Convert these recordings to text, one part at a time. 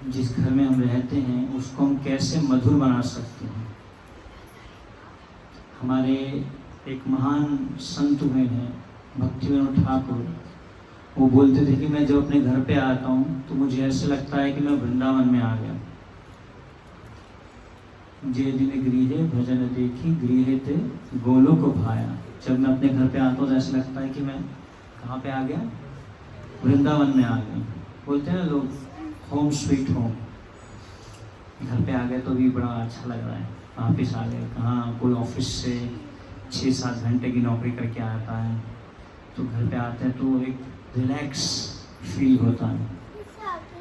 जिस घर में हम रहते हैं उसको हम कैसे मधुर बना सकते हैं। हमारे एक महान संत हुए हैं भक्तिविनोद ठाकुर, वो बोलते थे कि मैं जब अपने घर पे आता हूँ तो मुझे ऐसे लगता है कि मैं वृंदावन में आ गया। जे दिन गृहे भजन देखी गृहे ते गोलोक भाया। जब मैं अपने घर पे आता हूँ तो ऐसा लगता है कि मैं कहाँ पे आ गया, वृंदावन में आ गया। बोलते हैं ना लोग होम स्वीट होम, घर पे आ गए तो भी बड़ा अच्छा लग रहा है। वापिस आ गए, कहाँ कोई ऑफिस से 6-7 घंटे की नौकरी करके आता है तो घर पे आते हैं तो एक रिलैक्स फील होता है।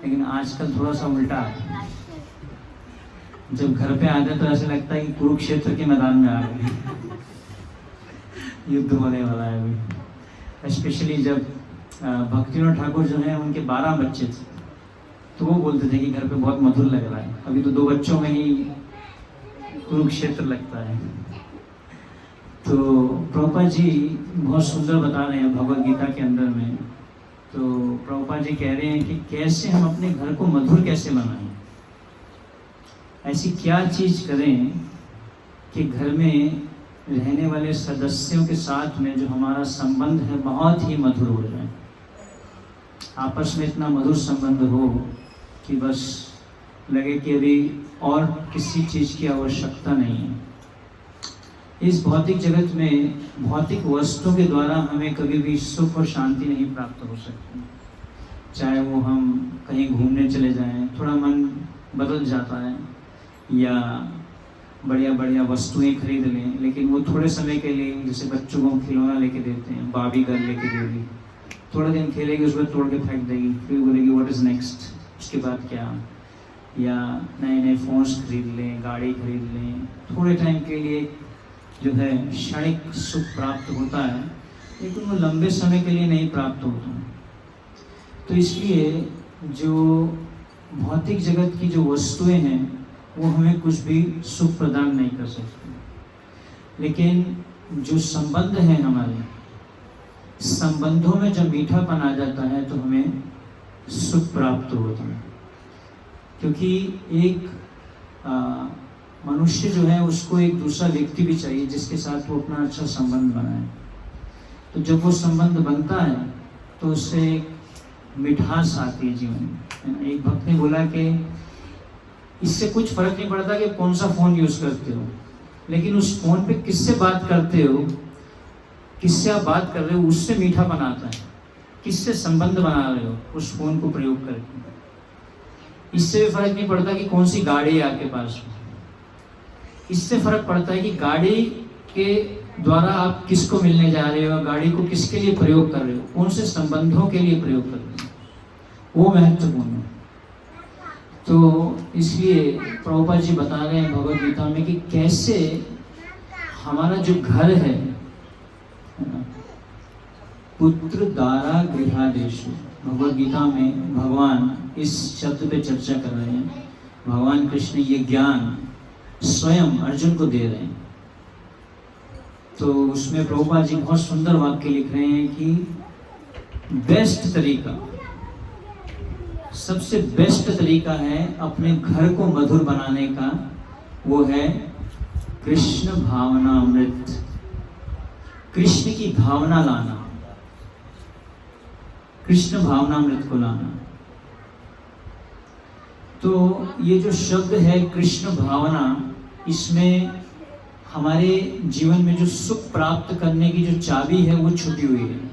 लेकिन आजकल थोड़ा सा उल्टा है, जब घर पे आते हैं तो ऐसा लगता है कि कुरुक्षेत्र के मैदान में आ गए, युद्ध होने वाला है अभी। स्पेशली जब भक्तिविनोद ठाकुर जो है उनके 12 बच्चे थे तो वो बोलते थे कि घर पे बहुत मधुर लग रहा है। अभी तो 2 बच्चों में ही कुरुक्षेत्र लगता है। तो प्रभुपाद जी बहुत सुंदर बता रहे हैं भगवद गीता के अंदर में। तो प्रभुपाद जी कह रहे हैं कि कैसे हम अपने घर को मधुर कैसे बनाएं, ऐसी क्या चीज करें कि घर में रहने वाले सदस्यों के साथ में जो हमारा संबंध है बहुत ही मधुर हो जाए, आपस में इतना मधुर संबंध हो कि बस लगे कि अभी और किसी चीज की आवश्यकता नहीं है। इस भौतिक जगत में भौतिक वस्तुओं के द्वारा हमें कभी भी सुख और शांति नहीं प्राप्त हो सकती। चाहे वो हम कहीं घूमने चले जाएं, थोड़ा मन बदल जाता है, या बढ़िया बढ़िया वस्तुएं खरीद लें, लेकिन वो थोड़े समय के लिए, जैसे बच्चों को हम खिलौना लेके देते हैं, बाबी गर्ल लेके दे दी, थोड़ा दिन खेलेगी उसको तोड़ के फेंक देगी, फिर बोलेगी व्हाट इज़ नेक्स्ट, उसके बाद क्या। या नए नए फ़ोन्स खरीद लें, गाड़ी खरीद लें, थोड़े टाइम के लिए जो है क्षणिक सुख प्राप्त होता है, लेकिन वो लंबे समय के लिए नहीं प्राप्त होता। तो इसलिए जो भौतिक जगत की जो वस्तुएं हैं वो हमें कुछ भी सुख प्रदान नहीं कर सकती। लेकिन जो संबंध है हमारे, संबंधों में जब मीठापन आ जाता है तो हमें सुख प्राप्त होता है। क्योंकि एक मनुष्य जो है उसको एक दूसरा व्यक्ति भी चाहिए जिसके साथ वो अपना अच्छा संबंध बनाए। तो जब वो संबंध बनता है तो उससे मिठास आती है जीवन में। एक भक्त ने बोला कि इससे कुछ फर्क नहीं पड़ता कि कौन सा फ़ोन यूज़ करते हो, लेकिन उस फ़ोन पे किससे बात करते हो, किससे आप बात कर रहे हो, उससे मीठापन आता है। किससे संबंध बना रहे हो उस फ़ोन को प्रयोग करके। इससे भी फर्क नहीं पड़ता कि कौन सी गाड़ी है आपके पास में, इससे फर्क पड़ता है कि गाड़ी के द्वारा आप किसको मिलने जा रहे हो, गाड़ी को किसके लिए प्रयोग कर रहे हो, कौन से संबंधों के लिए प्रयोग कर रहे हो, वो महत्वपूर्ण है। तो इसलिए प्रभुपाद जी बता रहे हैं भगवद गीता में कि कैसे हमारा जो घर है, पुत्र दारा गृहादेशु, भगवद गीता में भगवान इस शब्द पे चर्चा कर रहे हैं। भगवान कृष्ण ये ज्ञान स्वयं अर्जुन को दे रहे हैं। तो उसमें प्रभुपाद जी बहुत सुंदर वाक्य लिख रहे हैं कि बेस्ट तरीका, सबसे बेस्ट तरीका है अपने घर को मधुर बनाने का, वो है कृष्ण भावनामृत, कृष्ण की भावना लाना, कृष्ण भावनामृत को लाना। तो ये जो शब्द है कृष्ण भावना, इसमें हमारे जीवन में जो सुख प्राप्त करने की जो चाबी है वो छुपी हुई है।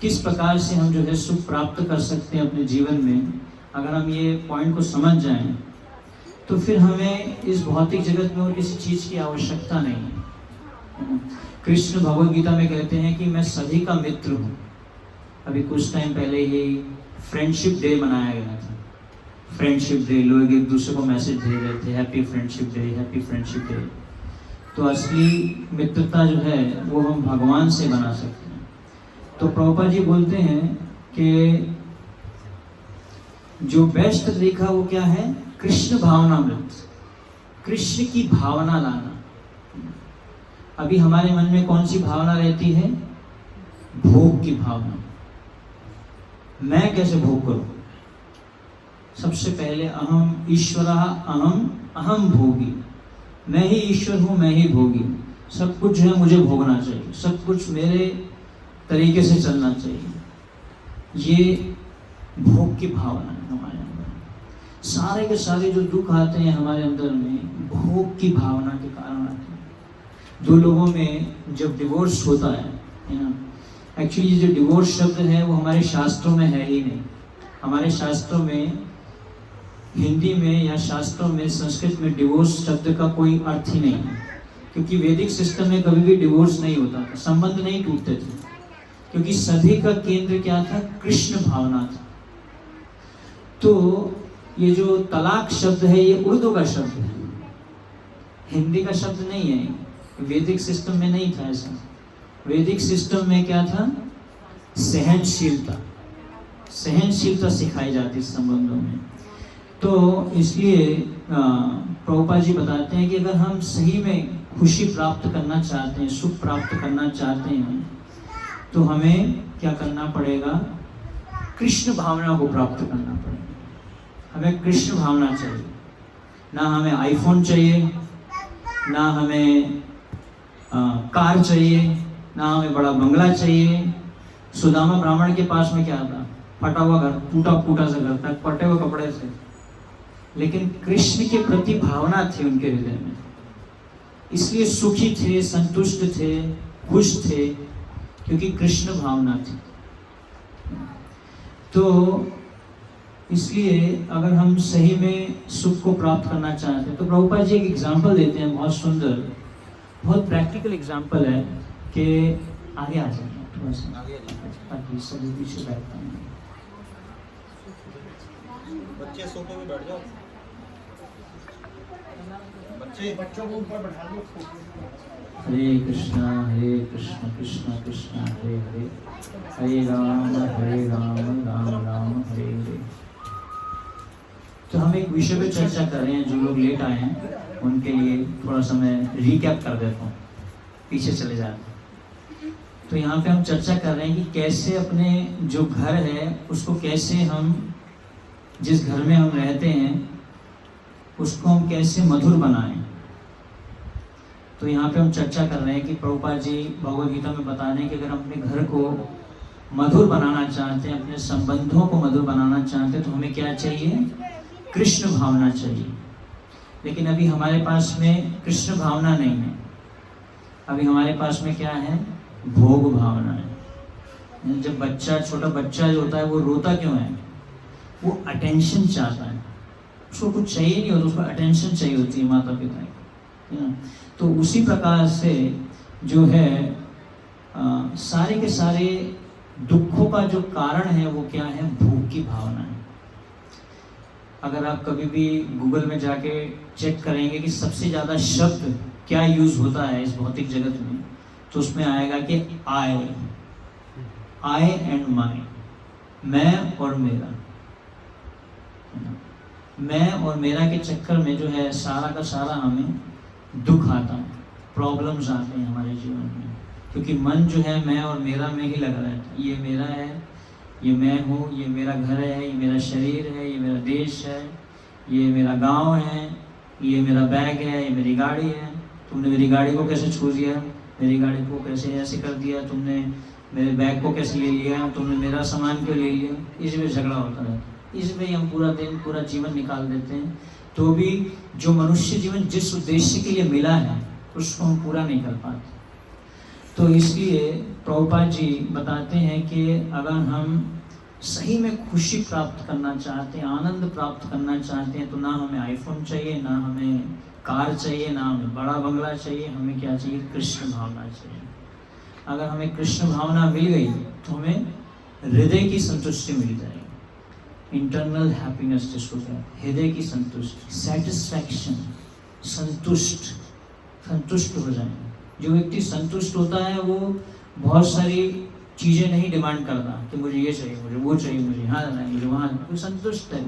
किस प्रकार से हम जो है सुख प्राप्त कर सकते हैं अपने जीवन में, अगर हम ये पॉइंट को समझ जाएं तो फिर हमें इस भौतिक जगत में और किसी चीज़ की आवश्यकता नहीं है। कृष्ण भगवद गीता में कहते हैं कि मैं सभी का मित्र हूँ। अभी कुछ टाइम पहले ही फ्रेंडशिप डे मनाया गया था। फ्रेंडशिप डे, लोग एक दूसरे को मैसेज भेज रहे थे, happy friendship day, happy friendship day. तो असली मित्रता जो है वो हम भगवान से बना सकते हैं। तो प्रभुपाद जी बोलते हैं कि जो बेस्ट तरीका वो क्या है, कृष्ण भावनामृत, कृष्ण की भावना लाना। अभी हमारे मन में कौन सी भावना रहती है, भोग की भावना। मैं कैसे भोग करूं, सबसे पहले अहम ईश्वरः अहम अहम भोगी, मैं ही ईश्वर हूँ, मैं ही भोगी, सब कुछ जो है मुझे भोगना चाहिए, सब कुछ मेरे तरीके से चलना चाहिए। ये भोग की भावना है हमारे अंदर। सारे के सारे जो दुख आते हैं हमारे अंदर में भोग की भावना के कारण आते हैं। दो लोगों में जब डिवोर्स होता है ना, एक्चुअली जो डिवोर्स शब्द है वो हमारे शास्त्रों में है ही नहीं। हमारे शास्त्रों में, हिंदी में या शास्त्रों में, संस्कृत में डिवोर्स शब्द का कोई अर्थ ही नहीं है, क्योंकि वैदिक सिस्टम में कभी भी डिवोर्स नहीं होता था, संबंध नहीं टूटते थे, क्योंकि सभी का केंद्र क्या था? कृष्ण भावना था। तो ये जो तलाक शब्द है ये उर्दू का शब्द है, हिंदी का शब्द नहीं है, वैदिक सिस्टम में नहीं था ऐसा। वैदिक सिस्टम में क्या था? सहनशीलता, सहनशीलता सिखाई जाती है संबंधों में। तो इसलिए प्रभुपाद जी बताते हैं कि अगर हम सही में खुशी प्राप्त करना चाहते हैं, सुख प्राप्त करना चाहते हैं, तो हमें क्या करना पड़ेगा? कृष्ण भावना को प्राप्त करना पड़ेगा। हमें कृष्ण भावना चाहिए, ना हमें आईफोन चाहिए, ना हमें कार चाहिए, ना हमें बड़ा बंगला चाहिए। सुदामा ब्राह्मण के पास में क्या था? फटा हुआ घर, टूटा फूटा सा घर था, फटे हुए कपड़े से, लेकिन कृष्ण के प्रति भावना थी उनके हृदय में, इसलिए सुखी थे, संतुष्ट थे, खुश थे, क्योंकि कृष्ण भावना थी। तो इसलिए अगर हम सही में सुख को प्राप्त करना चाहते हैं तो प्रभुपाद जी एक एग्जाम्पल देते हैं, बहुत सुंदर, बहुत प्रैक्टिकल एग्जाम्पल है कि आगे आ जाए थोड़ा सा, ताकि सभी पीछे बैठ पाएं। बच्चे सोफे पे बैठ जाओ, बच्चों को ऊपर बैठा दो। हरे कृष्णा कृष्ण कृष्ण हरे हरे, हरे राम राम राम हरे हरे। तो हम एक विषय पे चर्चा कर रहे हैं, जो लोग लेट आए हैं उनके लिए थोड़ा सा मैं रिकैप कर देता हूँ, पीछे चले जाते हैं। तो यहाँ पे हम चर्चा कर रहे हैं कि कैसे अपने जो घर है उसको कैसे हम, जिस घर में हम रहते हैं उसको हम कैसे मधुर बनाएं। तो यहाँ पे हम चर्चा कर रहे हैं कि प्रभुपाद जी भगवद गीता में बता रहे हैं कि अगर हम अपने घर को मधुर बनाना चाहते हैं, अपने संबंधों को मधुर बनाना चाहते हैं, तो हमें क्या चाहिए? कृष्ण भावना चाहिए। लेकिन अभी हमारे पास में कृष्ण भावना नहीं है, अभी हमारे पास में क्या है? भोग भावना है। जब बच्चा, छोटा बच्चा जो होता है वो रोता क्यों है? वो अटेंशन चाहता है, उसको कुछ चाहिए नहीं होता, उसको अटेंशन चाहिए होती है माता पिता की। तो उसी प्रकार से जो है सारे के सारे दुखों का जो कारण है वो क्या है? भोग की भावना है। अगर आप कभी भी गूगल में जाके चेक करेंगे कि सबसे ज़्यादा शब्द क्या यूज होता है इस भौतिक जगत में, तो उसमें आएगा कि आई एंड माई, मैं और मेरा। मैं और मेरा के चक्कर में जो है सारा का सारा हमें दुख आता है, प्रॉब्लम्स आते हैं हमारे जीवन में, क्योंकि मन जो है मैं और मेरा में ही लगा रहता है। ये मेरा है, ये मैं हूँ, ये मेरा घर है, ये मेरा शरीर है, ये मेरा देश है, ये मेरा गांव है, ये मेरा बैग है, ये मेरी गाड़ी है। तुमने मेरी गाड़ी को कैसे छू दिया, मेरी गाड़ी को कैसे ऐसे कर दिया, तुमने मेरे बैग को कैसे ले लिया, तुमने मेरा सामान क्यों ले लिया। इसमें झगड़ा होता रहता है, इसमें हम पूरा दिन पूरा जीवन निकाल देते हैं। तो भी जो मनुष्य जीवन जिस उद्देश्य के लिए मिला है उसको हम पूरा नहीं कर पाते। तो इसलिए प्रभुपाद जी बताते हैं कि अगर हम सही में खुशी प्राप्त करना चाहते हैं, आनंद प्राप्त करना चाहते हैं, तो ना हमें आईफोन चाहिए, ना हमें कार चाहिए, ना हमें बड़ा बंगला चाहिए, हमें क्या चाहिए? कृष्ण भावना चाहिए। अगर हमें कृष्ण भावना मिल गई तो हमें हृदय की संतुष्टि मिल जाएगी, इंटरनल हैप्पीनेस जिसको कहते हैं, हृदय की संतुष्टि, सेटिस्फैक्शन, संतुष्ट हो जाएंगे। जो व्यक्ति संतुष्ट होता है वो बहुत सारी चीज़ें नहीं डिमांड करता कि मुझे ये चाहिए, मुझे वो चाहिए, मुझे यहाँ जाना है, मुझे वहाँ, वो संतुष्ट है,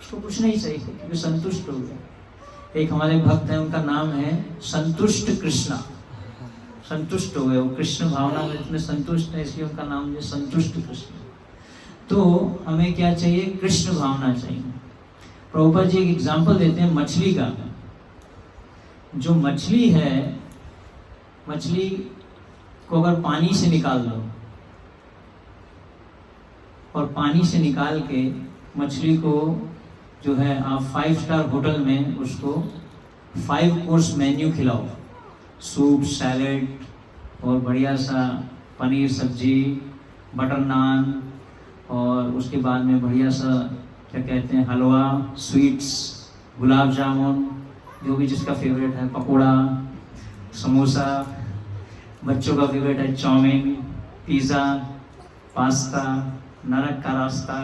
उसको कुछ नहीं चाहिए क्योंकि संतुष्ट हो गया। एक हमारे भक्त हैं, उनका नाम है संतुष्ट कृष्णा, संतुष्ट हो गए, वो कृष्ण भावना में इतने संतुष्ट है, इसलिए उनका नाम है संतुष्ट कृष्ण। तो हमें क्या चाहिए? कृष्ण भावना चाहिए। प्रभुपाद जी एक एग्जाम्पल देते हैं मछली का। जो मछली है, मछली को अगर पानी से निकाल दो और पानी से निकाल के मछली को जो है आप 5 स्टार होटल में उसको 5 कोर्स मेन्यू खिलाओ, सूप, सैलेड और बढ़िया सा पनीर सब्जी, बटर नान और उसके बाद में बढ़िया सा क्या कहते हैं हलवा, स्वीट्स, गुलाब जामुन, जो भी जिसका फेवरेट है, पकोड़ा, समोसा, बच्चों का फेवरेट है चाउमीन, पिज़्ज़ा, पास्ता, नरक का रास्ता।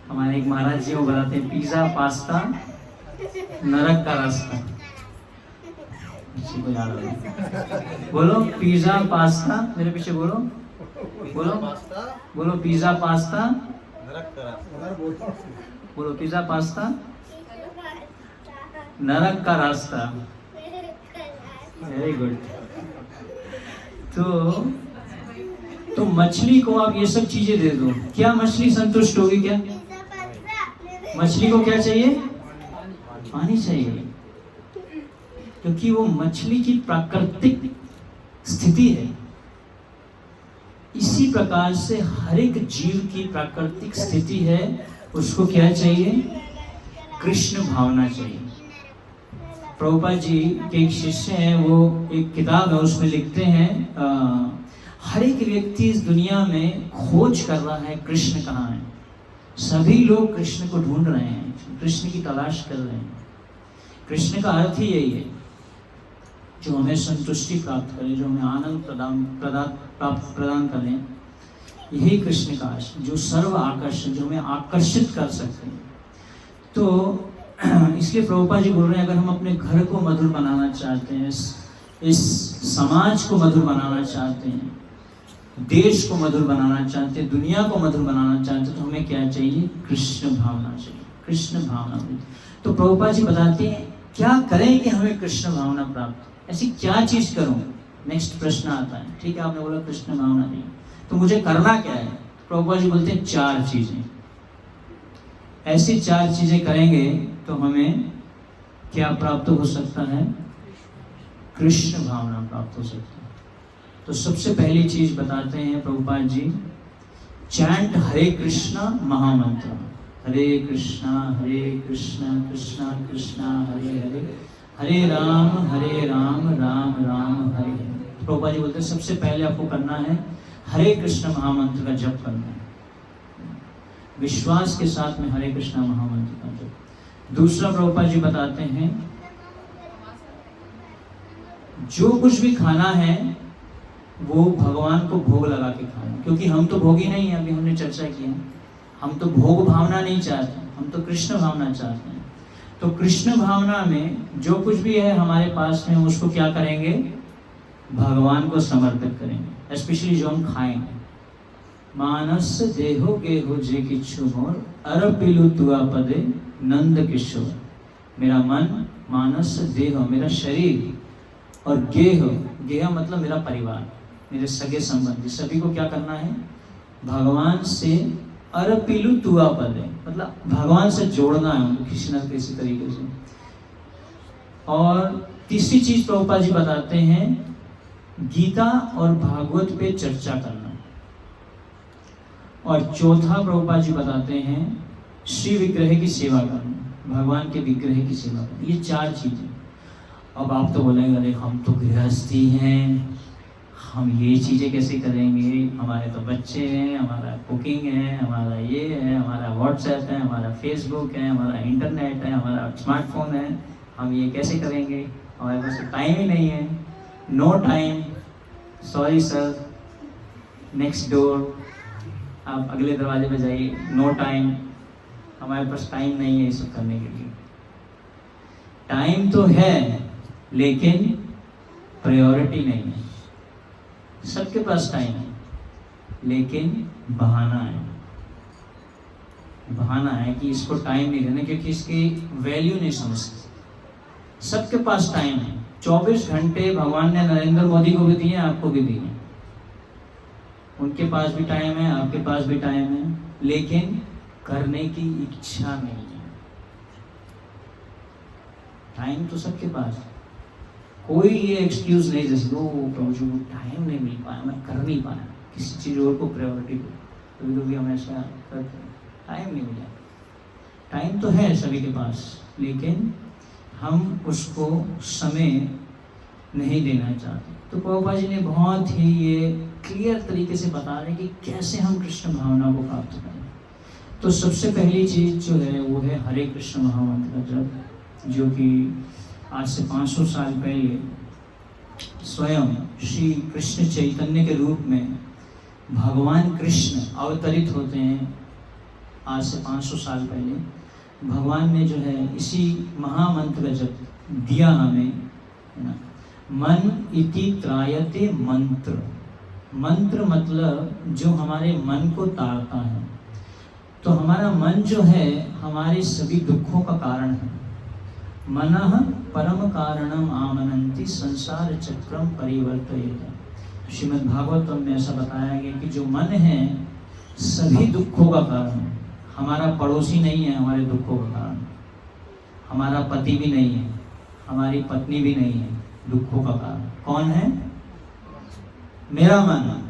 हमारे एक महाराज जी वो बताते हैं पिज़्ज़ा, पास्ता, नरक का रास्ता। किसी को याद है? बोलो पिज़्ज़ा, पास्ता, मेरे पीछे बोलो, बोलो पास्ता, बोलो पिज़्ज़ा, पास्ता, नरक का रास्ता। बोलो पिज़्ज़ा, पास्ता, नरक का रास्ता। Very good. तो मछली को आप ये सब चीजें दे दो, क्या मछली संतुष्ट होगी? क्या मछली को क्या चाहिए? पानी चाहिए, क्योंकि वो मछली की प्राकृतिक स्थिति है। इसी प्रकार से हर एक जीव की प्राकृतिक स्थिति है, उसको क्या चाहिए? कृष्ण भावना चाहिए। प्रभुपाद जी के एक शिष्य हैं, वो एक किताब है उसमें लिखते हैं हर एक व्यक्ति इस दुनिया में खोज कर रहा है कृष्ण कहाँ है। सभी लोग कृष्ण को ढूंढ रहे हैं, कृष्ण की तलाश कर रहे हैं। कृष्ण का अर्थ ही यही है, जो हमें संतुष्टि प्राप्त करे, जो हमें आनंद प्रदान करें। यही कृष्ण का अर्थ, जो सर्व आकर्षण, जो हमें आकर्षित कर सकते हैं। तो इसलिए प्रभुपाद जी बोल रहे हैं, अगर हम अपने घर को मधुर बनाना चाहते हैं, इस समाज को मधुर बनाना चाहते हैं, देश को मधुर बनाना चाहते हैं, दुनिया को मधुर बनाना चाहते हैं, तो हमें क्या चाहिए? कृष्ण भावना चाहिए, कृष्ण भावना। तो प्रभुपाद जी बताते हैं क्या करें कि हमें कृष्ण भावना प्राप्त, ऐसी क्या चीज करूं? नेक्स्ट प्रश्न आता है। ठीक है, आपने बोला कृष्ण भावना नहीं, तो मुझे करना क्या है? प्रभुपाद जी बोलते हैं 4 चीजें। ऐसी 4 चीजें करेंगे तो हमें क्या प्राप्त हो सकता है? कृष्ण भावना प्राप्त हो सकती है। तो सबसे पहली चीज बताते हैं प्रभुपाद जी, चैंट हरे कृष्णा महामंत्र। हरे कृष्णा कृष्णा कृष्णा हरे हरे, हरे राम राम राम हरे हरे। प्रभुपाद जी बोलते हैं सबसे पहले आपको करना है हरे कृष्ण महामंत्र का जप करना है, विश्वास के साथ में हरे कृष्णा महामंत्र का जप। दूसरा प्रभुपाद जी बताते हैं जो कुछ भी खाना है वो भगवान को भोग लगा के खाना, क्योंकि हम तो भोगी नहीं है, अभी हमने चर्चा की है, हम तो भोग भावना नहीं चाहते, हम तो कृष्ण भावना चाहते हैं। तो कृष्ण भावना में जो कुछ भी है हमारे पास में, उसको क्या करेंगे? भगवान को समर्पित करेंगे। स्पेशली जो हम खाएंगे, मानस देहो गेहो जे किच्छु मोर, अरपिलु तुआ पदे नंद किशोर। मेरा मन, मानस, देह मेरा शरीर, और गेह, गेह मतलब मेरा परिवार, मेरे सगे संबंधी, सभी को क्या करना है? भगवान से अरपिलु तुआ पदे, मतलब भगवान से जोड़ना है उनको किसी न किसी तरीके से। और तीसरी चीज प्रभुपाद जी बताते हैं गीता और भागवत पे चर्चा करना। और चौथा प्रभुपाद जी बताते हैं श्री विग्रह की सेवा करना, भगवान के विग्रह की सेवा करना। ये 4 चीजें। अब आप तो बोलेंगे अरे हम तो गृहस्थी हैं, हम ये चीज़ें कैसे करेंगे? हमारे तो बच्चे हैं, हमारा कुकिंग है, हमारा ये है, हमारा व्हाट्सएप है, हमारा फेसबुक है, हमारा इंटरनेट है, हमारा स्मार्टफोन है, हम ये कैसे करेंगे? हमारे पास तो टाइम ही नहीं है। No time, sorry sir, next door, आप अगले दरवाजे पे जाइए। नो टाइम, हमारे पास टाइम नहीं है ये सब करने के लिए। टाइम तो है लेकिन प्रायोरिटी नहीं है। सबके पास टाइम है लेकिन बहाना है, बहाना है कि इसको टाइम नहीं देना, क्योंकि इसकी वैल्यू नहीं समझते। सबके पास टाइम है, 24 घंटे भगवान ने नरेंद्र मोदी को भी दिए, आपको भी दिए। उनके पास भी टाइम है, आपके पास भी टाइम है, लेकिन करने की इच्छा नहीं है। टाइम तो सबके पास है, कोई ये एक्सक्यूज नहीं जैसे प्रभु जी टाइम नहीं मिल पाया, मैं कर नहीं पाया, किसी चीज और को प्रायोरिटी दो। कभी कभी हम ऐसा करते हैं, टाइम नहीं मिला। टाइम तो है सभी के पास, लेकिन हम उसको समय नहीं देना चाहते। तो प्रभुपाद जी ने बहुत ही ये क्लियर तरीके से बता रहे कि कैसे हम कृष्ण भावना को प्राप्त करें। तो सबसे पहली चीज जो है वो है हरे कृष्ण महामंत्र का जप, जो कि आज से 500 साल पहले स्वयं श्री कृष्ण चैतन्य के रूप में भगवान कृष्ण अवतरित होते हैं। आज से 500 साल पहले भगवान ने जो है इसी महामंत्र का जप दिया हमें, है ना। मन इति त्रायते मंत्र, मंत्र मतलब जो हमारे मन को ताड़ता है। तो हमारा मन जो है हमारे सभी दुखों का कारण है। मनः परम कारणम आमनन्ति संसार चक्रम परिवर्तयेत। श्रीमद् भागवतम में ऐसा बताया गया कि जो मन है सभी दुखों का कारण है। हमारा पड़ोसी नहीं है हमारे दुखों का कारण, हमारा पति भी नहीं है, हमारी पत्नी भी नहीं है दुखों का कारण। कौन है? मेरा मन,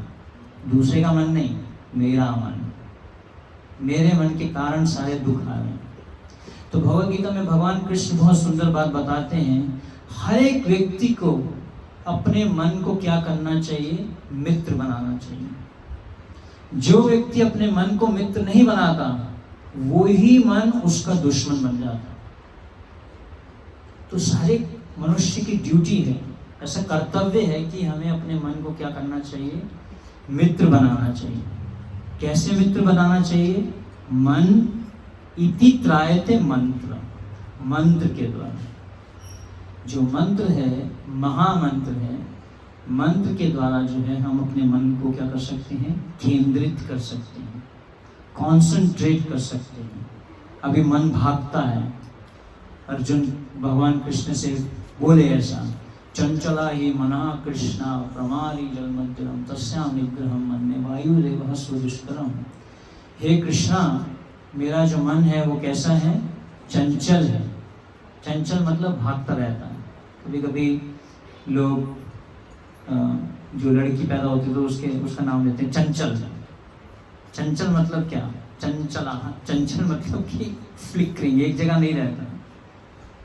दूसरे का मन नहीं, मेरा मन। मेरे मन के कारण सारे दुख आ रहे हैं। तो भगवद गीता में भगवान कृष्ण बहुत सुंदर बात बताते हैं, हर एक व्यक्ति को अपने मन को क्या करना चाहिए? मित्र बनाना चाहिए। जो व्यक्ति अपने मन को मित्र नहीं बनाता वो ही मन उसका दुश्मन बन जाता। तो सारे मनुष्य की ड्यूटी है, ऐसा कर्तव्य है कि हमें अपने मन को क्या करना चाहिए? मित्र बनाना चाहिए। कैसे मित्र बनाना चाहिए? मन इति त्रायते मंत्र, मंत्र के द्वारा। जो मंत्र है महामंत्र है, मंत्र के द्वारा जो है हम अपने मन को क्या कर सकते हैं? केंद्रित कर सकते हैं, कॉन्सेंट्रेट कर सकते हैं। अभी मन भागता है, अर्जुन भगवान कृष्ण से बोले ऐसा, चंचला ही मना कृष्णा प्रमारी जलमंदिरम तस्याम निग्रहम मन्ये वायुरेव स्वदुष्करम। हे कृष्णा, मेरा जो मन है वो कैसा है? चंचल है। चंचल मतलब भागता रहता है। कभी कभी लोग जो लड़की पैदा होती है तो उसका नाम लेते हैं चंचल। चंचल मतलब क्या? चंचला। चंचल मतलब कि फ्लिकरिंग, एक जगह नहीं रहता।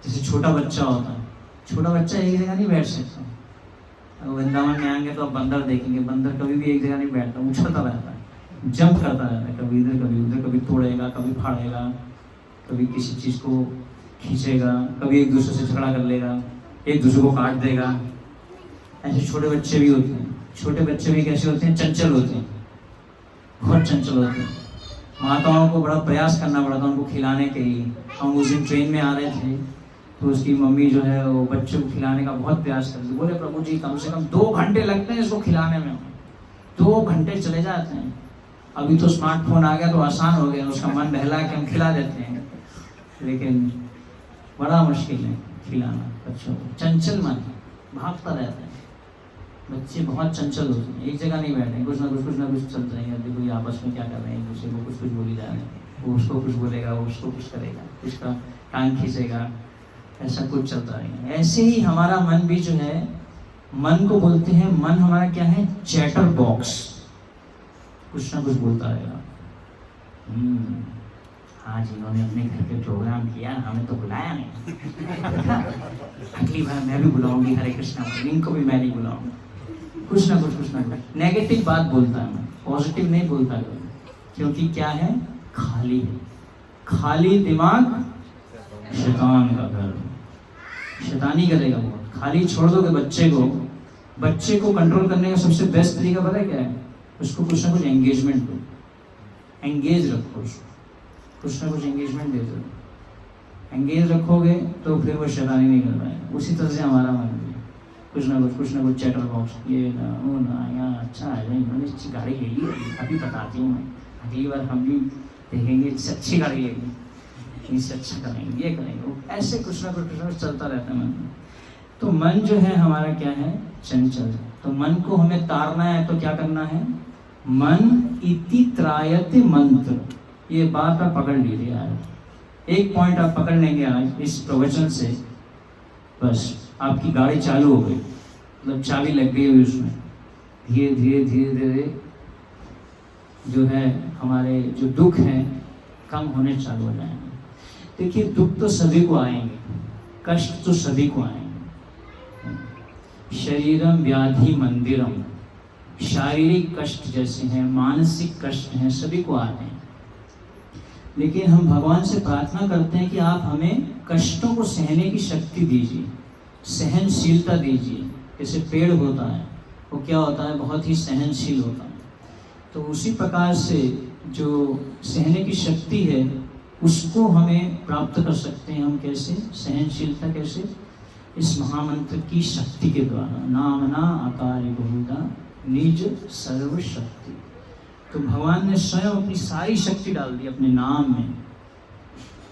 जैसे छोटा बच्चा होता है, छोटा बच्चा एक जगह नहीं बैठ सकता। वृंदावन में आएंगे तो आप बंदर देखेंगे, बंदर कभी भी एक जगह नहीं बैठता, उछलता रहता है, जंप करता रहता है, कभी इधर कभी उधर, कभी तोड़ेगा, कभी फाड़ेगा, कभी किसी चीज़ को खींचेगा, कभी एक दूसरे से झगड़ा कर लेगा, एक दूसरे को काट देगा। ऐसे छोटे बच्चे भी होते हैं। छोटे बच्चे भी कैसे होते हैं? चंचल होते हैं, बहुत चंचल होते हैं। माताओं को बड़ा प्रयास करना पड़ा था उनको खिलाने के लिए। हम उस दिन ट्रेन में आ रहे थे तो उसकी मम्मी जो है वो बच्चे को खिलाने का बहुत प्रयास करती। बोले प्रभु जी कम से कम 2 घंटे लगते हैं इसको खिलाने में, 2 घंटे चले जाते हैं। अभी तो स्मार्टफोन आ गया तो आसान हो गया, उसका मन बहला के हम खिला देते हैं, लेकिन बड़ा मुश्किल है खिलाना बच्चों को। चंचल मन भागता रहता है। बच्चे बहुत चंचल होते हैं, एक जगह नहीं बैठे, कुछ ना कुछ चल रहे हैं। देखो ये आपस में क्या कर रहे हैं, एक दूसरे को कुछ बोली जा रहे हैं, वो उसको कुछ बोलेगा, वो उसको कुछ करेगा, उसका टांग खींचेगा, ऐसा कुछ चलता रहेगा। ऐसे ही हमारा मन भी जो है, मन को बोलते हैं, मन हमारा क्या है? चैटर बॉक्स, कुछ ना कुछ बोलता रहेगा। हाँ जी, इन्होंने अपने घर पे प्रोग्राम किया, हमें तो बुलाया नहीं। अगली बार मैं भी बुलाऊंगी हरे कृष्णा, इनको भी मैं नहीं बुलाऊंगा। कुछ ना कुछ नेगेटिव बात बोलता है, मैं पॉजिटिव नहीं बोलता है। क्योंकि क्या है? खाली है। खाली दिमाग शैतान का घर, शैतानी करेगा बहुत। खाली छोड़ दोगे बच्चे को कंट्रोल करने का सबसे बेस्ट तरीका पता है क्या है? उसको कुछ ना कुछ एंगेजमेंट दो, एंगेज रखो उसको, कुछ ना कुछ एंगेजमेंट दे दो। एंगेज रखोगे तो फिर वो शैतानी नहीं कर पाएगा। उसी तरह से हमारा मन भी कुछ ना कुछ चैटर बॉक्स, ये ना वो ना, यहाँ अच्छा है, इन्होंने अच्छी गाड़ी ले ली, अभी बताती हूँ मैं, अगली बार हम भी देखेंगे इससे अच्छी गाड़ी लेगी, इससे अच्छा करेंगे, ये करेंगे, वो ऐसे कुछ ना कुछ चलता रहता है मन में। तो मन जो है हमारा क्या है? चंचल। तो मन को हमें तारना है तो क्या करना है? मन इति त्रायते मंत्र, ये बात आप पकड़ लीजिए यार। एक पॉइंट आप पकड़ लेंगे आज इस प्रवचन से, बस आपकी गाड़ी चालू हो गई, मतलब चाबी लग गई हुई उसमें। धीरे धीरे धीरे धीरे जो है हमारे जो दुख हैं कम होने चालू हो जाएंगे। देखिए, दुख तो सभी को आएंगे, कष्ट तो सभी को आएंगे। शरीरम व्याधि मंदिरम, शारीरिक कष्ट जैसे हैं, मानसिक कष्ट हैं, सभी को आते हैं। लेकिन हम भगवान से प्रार्थना करते हैं कि आप हमें कष्टों को सहने की शक्ति दीजिए, सहनशीलता दीजिए। जैसे पेड़ होता है, वो क्या होता है, बहुत ही सहनशील होता है। तो उसी प्रकार से जो सहने की शक्ति है उसको हमें प्राप्त कर सकते हैं हम। कैसे? सहनशीलता कैसे? इस महामंत्र की शक्ति के द्वारा। नामना आकारि बहुधा निज सर्व शक्ति। तो भगवान ने स्वयं अपनी सारी शक्ति डाल दी अपने नाम में,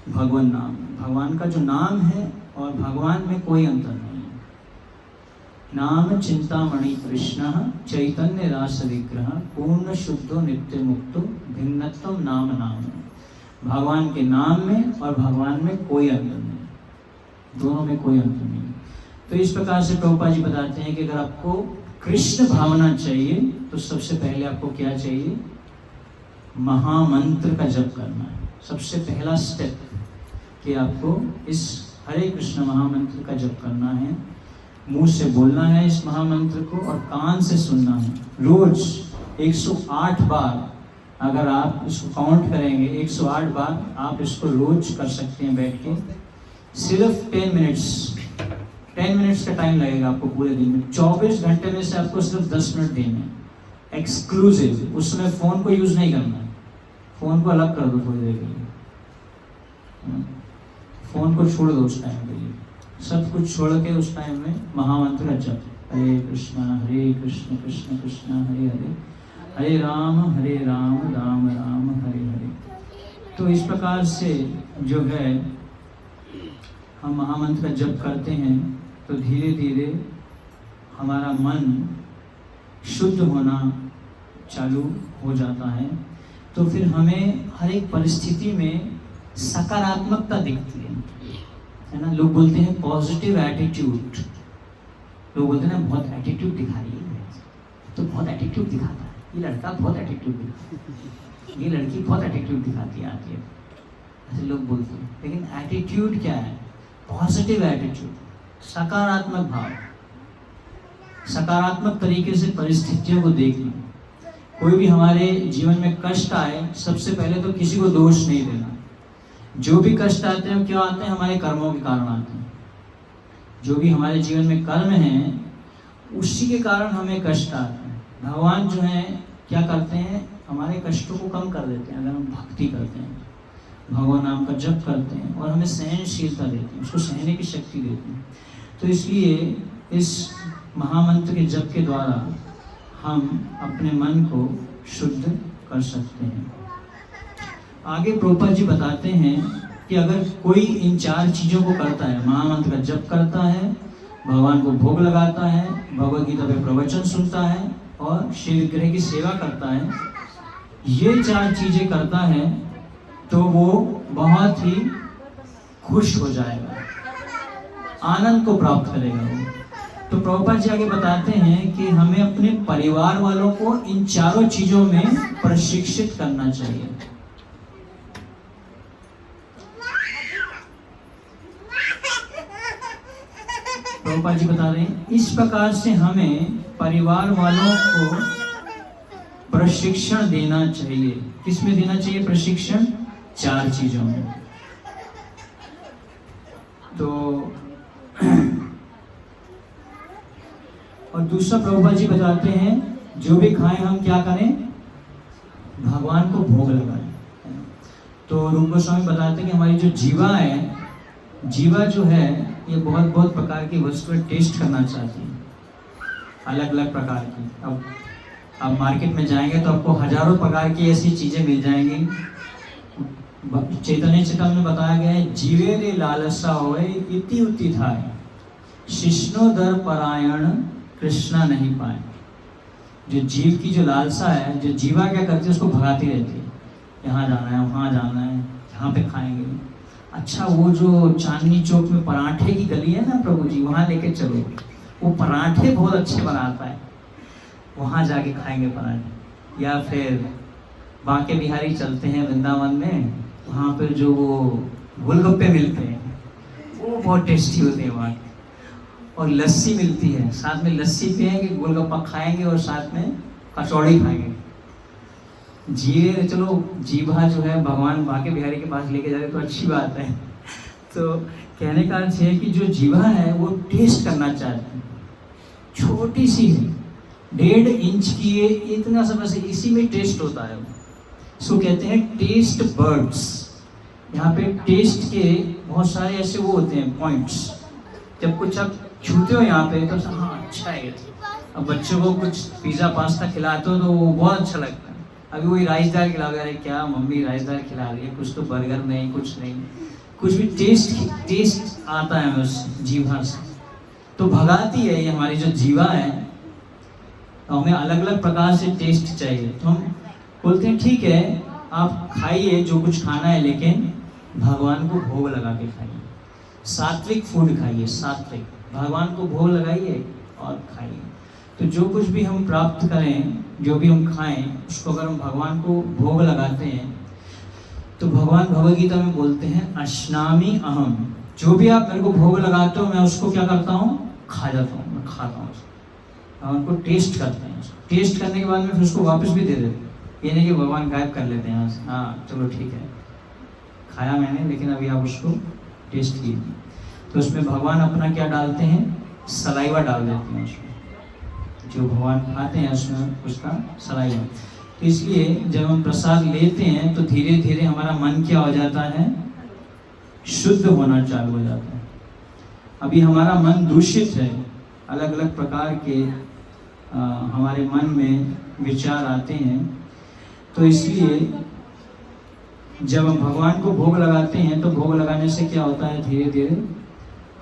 भगवान नाम। भगवान का जो नाम है और भगवान में कोई अंतर नहीं है। नाम चिंतामणि कृष्ण चैतन्य रास विग्रह पूर्ण शुद्धो नित्य मुक्तो भिन्नत्वम नाम नाम। भगवान के नाम में और भगवान में कोई अंतर नहीं, दोनों में कोई अंतर नहीं। तो इस प्रकार से प्रभुपाद जी बताते हैं कि अगर आपको कृष्ण भावना चाहिए तो सबसे पहले आपको क्या चाहिए? महामंत्र का जप करना है। सबसे पहला स्टेप कि आपको इस हरे कृष्ण महामंत्र का जप करना है। मुंह से बोलना है इस महामंत्र को और कान से सुनना है। रोज 108 बार अगर आप इसको काउंट करेंगे, 108 बार आप इसको रोज कर सकते हैं बैठ के। सिर्फ 10 मिनट्स का टाइम लगेगा आपको पूरे दिन में। 24 घंटे में से आपको सिर्फ 10 मिनट देने हैं एक्सक्लूसिव। उसमें फ़ोन को यूज़ नहीं करना है, फ़ोन को अलग कर दो थोड़ी देर के लिए, फ़ोन को छोड़ दो उस टाइम के लिए। सब कुछ छोड़ के उस टाइम में महामंत्र जप, हरे कृष्ण कृष्ण कृष्ण हरे हरे, हरे राम राम राम हरे हरे। तो इस प्रकार से जो है हम महामंत्र का जप करते हैं तो धीरे धीरे हमारा मन शुद्ध होना चालू हो जाता है। तो फिर हमें हर एक परिस्थिति में सकारात्मकता दिखती है ना। लोग बोलते हैं पॉजिटिव एटीट्यूड। लोग बोलते हैं ना बहुत एटीट्यूड दिखा रही है, तो बहुत एटीट्यूड दिखाता है, ये लड़का बहुत एटीट्यूड दिखाता है, ये लड़की बहुत एटीट्यूड दिखाती है, आती है, ऐसे लोग बोलते हैं। लेकिन एटीट्यूड क्या है? पॉजिटिव एटीट्यूड, सकारात्मक भाव, सकारात्मक तरीके से परिस्थितियों को देखना। कोई भी हमारे जीवन में कष्ट आए, सबसे पहले तो किसी को दोष नहीं देना। जो भी कष्ट आते हैं क्यों आते हैं? हमारे कर्मों के कारण आते हैं। जो भी हमारे जीवन में कर्म हैं उसी के कारण हमें कष्ट आते हैं। भगवान जो है क्या करते हैं? हमारे कष्टों को कम कर देते हैं अगर हम भक्ति करते हैं, भगवान नाम का जप करते हैं और हमें सहनशीलता देते हैं, उसको सहने की शक्ति देते हैं। तो इसलिए इस महामंत्र के जप के द्वारा हम अपने मन को शुद्ध कर सकते हैं। आगे प्रभुपाद जी बताते हैं कि अगर कोई इन 4 चीज़ों को करता है, महामंत्र का जप करता है, भगवान को भोग लगाता है, भगवद गीता पे प्रवचन सुनता है और श्री विग्रह की सेवा करता है, ये 4 चीज़ें करता है तो वो बहुत ही खुश हो जाएगा, आनंद को प्राप्त करेगा वो। तो प्रभुपाद जी आगे बताते हैं कि हमें अपने परिवार वालों को इन 4 चीज़ों में प्रशिक्षित करना चाहिए। प्रभुपाद जी बता रहे हैं इस प्रकार से हमें परिवार वालों को प्रशिक्षण देना चाहिए। किसमें देना चाहिए प्रशिक्षण? 4 चीजों में। तो और दूसरा प्रभुपाद जी बताते हैं जो भी खाएं हम क्या करें? भगवान को भोग लगाएं। तो रूप गोस्वामी बताते हैं कि हमारी जो जीवा है, जीवा जो है ये बहुत बहुत प्रकार की वस्तुएं टेस्ट करना चाहती है, अलग अलग प्रकार की। अब आप मार्केट में जाएंगे तो आपको हजारों प्रकार की ऐसी चीजें मिल जाएंगी। चैतन्य चेतन में बताया गया है जीवे रे लालसा होए इति उति थाय, शिष्णो दर परायण कृष्णा नहीं पाए। जो जीव की जो लालसा है, जो जीवा क्या करती है उसको भगाती रहती है। यहाँ जाना है, वहाँ जाना है, यहाँ पे खाएंगे। अच्छा, वो जो चांदनी चौक में पराठे की गली है ना प्रभु जी, वहाँ लेके चलो, वो पराठे बहुत अच्छे बनाता है, वहाँ जाके खाएंगे पराठे। या फिर बांके बिहारी चलते हैं वृंदावन में, वहाँ पर जो वो गोलगप्पे मिलते हैं वो बहुत टेस्टी होते हैं वहाँ के। और लस्सी मिलती है, साथ में लस्सी पिएंगे, गोलगप्पा खाएंगे और साथ में कचौड़ी खाएंगे। चलो जीभा जो है भगवान बांके बिहारी के पास लेके जा रहे तो अच्छी बात है। तो कहने का अर्थ है कि जो जीभा है वो टेस्ट करना चाहती है, छोटी सी है, 1.5 इंच की है, इतना सा बस, इसी में टेस्ट होता है। इसको कहते हैं टेस्ट बर्ड्स। यहाँ पे टेस्ट के बहुत सारे ऐसे वो होते हैं पॉइंट्स। जब कुछ आप छूते हो यहाँ पे तो हाँ अच्छा है। अब बच्चों को कुछ पिज़्ज़ा पास्ता खिलाते हो तो वो बहुत अच्छा लगता है। अभी वही राइस दाल खिला रहे, क्या मम्मी राइस दाल खिला रही है, कुछ तो बर्गर नहीं, कुछ नहीं, कुछ भी टेस्ट आता है उस जीभा से, तो भगाती है ये हमारी जो जीवा है। तो हमें अलग अलग प्रकार से टेस्ट चाहिए, तो हम बोलते हैं ठीक है आप खाइए जो कुछ खाना है, लेकिन भगवान को भोग लगा के खाइए, सात्विक फूड खाइए, सात्विक, भगवान को भोग लगाइए और खाइए। तो जो कुछ भी हम प्राप्त करें, जो भी हम खाएं, उसको अगर हम भगवान को भोग लगाते हैं तो भगवान भगवद गीता में बोलते हैं अश्नामि अहम, जो भी आप मेरे को भोग लगाते हो मैं उसको क्या करता हूँ, खा जाता हूँ, मैं खाता हूँ उसको। भगवान को टेस्ट करते हैं, टेस्ट करने के बाद में फिर उसको वापस भी दे देते हैं। ये नहीं कि भगवान गायब कर लेते हैं यहाँ से, हाँ चलो ठीक है खाया मैंने, लेकिन अभी आप उसको टेस्ट कीजिए। तो उसमें भगवान अपना क्या डालते हैं, सलाइवा डाल देते हैं उसमें, जो भगवान खाते हैं उसमें उसका सलाइवा। तो इसलिए जब हम प्रसाद लेते हैं तो धीरे धीरे हमारा मन क्या हो जाता है, शुद्ध होना चालू हो जाता है। अभी हमारा मन दूषित है, अलग अलग प्रकार के हमारे मन में विचार आते हैं। तो इसलिए जब हम भगवान को भोग लगाते हैं तो भोग लगाने से क्या होता है, धीरे धीरे